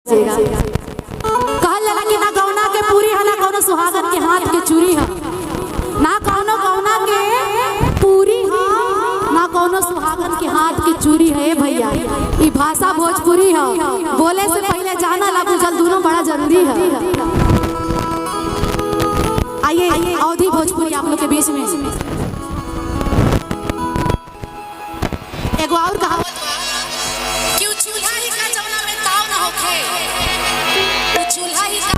कहल जाला कि ना गौना के पूरी है ना कौनो सुहागन के हाथ के चूरी है, ना कौनो गौना के पूरी है ना कौनो सुहागन के हाथ के चूरी है। भैया ये भाषा भोजपुरी है, बोले से पहले जाना ला बुझल दोनों बड़ा जरूरी है। आइए अवधी भोजपुरी आप लोग के बीच में एगो और कहावत क्यों चूल्हा ही का जौना में ताव ना होखे, चूल्हा ही का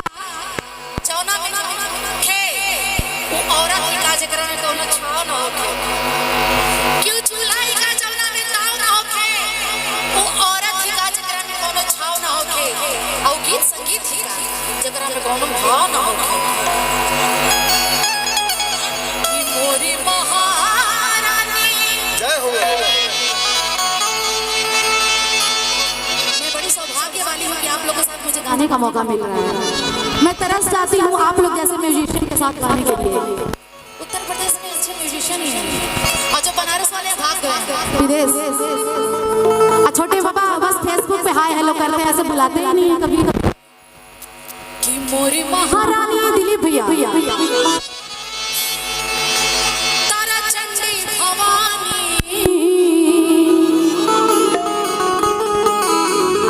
जौना में ना होखे वो औरत ही का जेकरा में कोनो छाव ना होखे। क्यों चूल्हा ही का जौना में ताव ना होखे वो औरत ही का जेकरा में कोनो छाव ना होखे, और गीत संगीत ही का जेकरा में कोनो भाव ना होखे। मोरी महारानी जय हो। सौभाग्य वाली हूँ कि आप लोगों के साथ मुझे गाने का मौका मिल रहा है। मैं तरस जाती हूँ आप लोग जैसे म्यूजिशियन के साथ गाने के लिए। उत्तर प्रदेश में अच्छे म्यूजिशियन ही हैं और जो बनारस वाले भाग गए विदेश। छोटे बाबा बस फेसबुक पे हाय हेलो करते हैं, ऐसे बुलाते ही नहीं है कभी। कि मोरी महारानी दिलीप भैया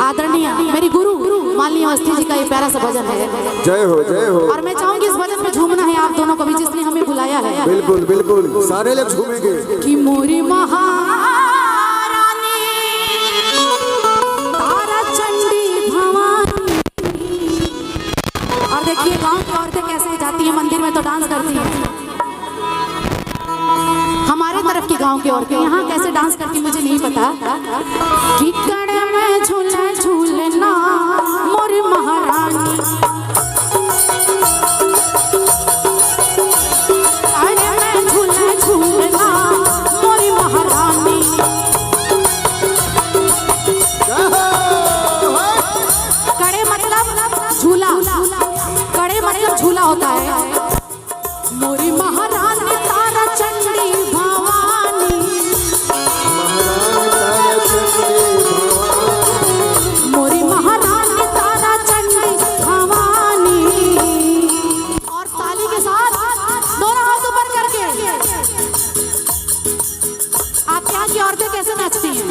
आदरणीय मेरी गुरु मालिनी अवस्थी जी का ये प्यारा सा भजन है। जय हो जय हो। और मैं चाहूंगी इस भजन में झूमना है आप दोनों को भी, जिसने हमें बुलाया है। बिल्कुल बिल्कुल सारे लोग झूमेंगे। कि मोरी महारानी तारा चंडी भवानी। और देखिए गांव की औरतें कैसे जाती है मंदिर में तो डांस करती है। हमारे तरफ की गांव की औरतें यहाँ कैसे डांस करती मुझे नहीं पता। कि कड़े में झूले झूलना मोरी महारानी, कड़े में झूले झूलना मोरी महारानी। कड़े मतलब झूला, कड़े मतलब झूला होता है। मोरी महारानी तारा चंडी भवानी, मोरी महारानी तारा चंडी भवानी। और ताली के साथ दोनों हाथ ऊपर करके आपके यहाँ की औरतें कैसे नाचती हैं?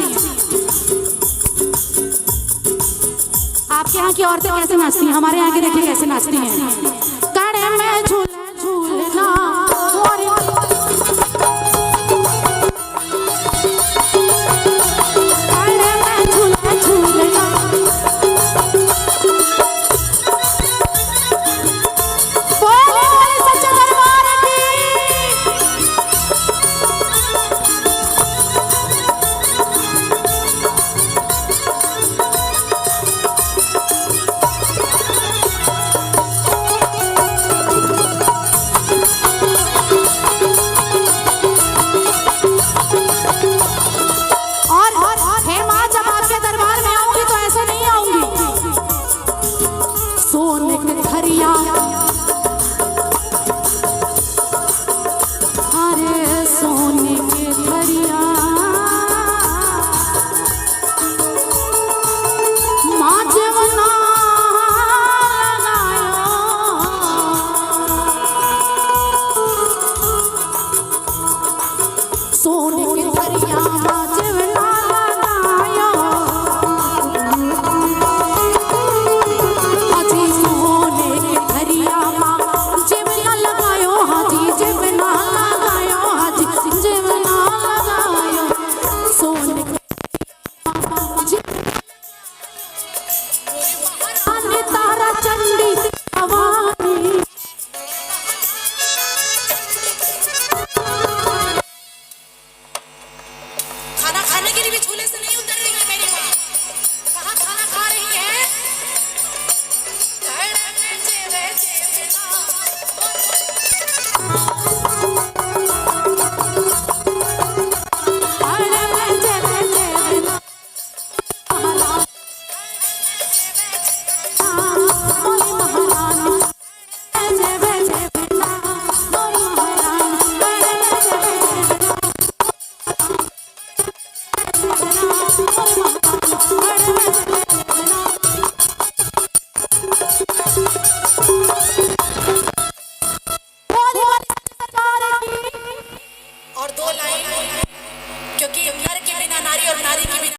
आपके यहाँ की औरतें कैसे नाचती हैं? हमारे यहाँ के देखिए कैसे नाचती हैं। कड़े में झूले झूलना मोरी क्योंकि नर के बिना नारी और नारी के बिना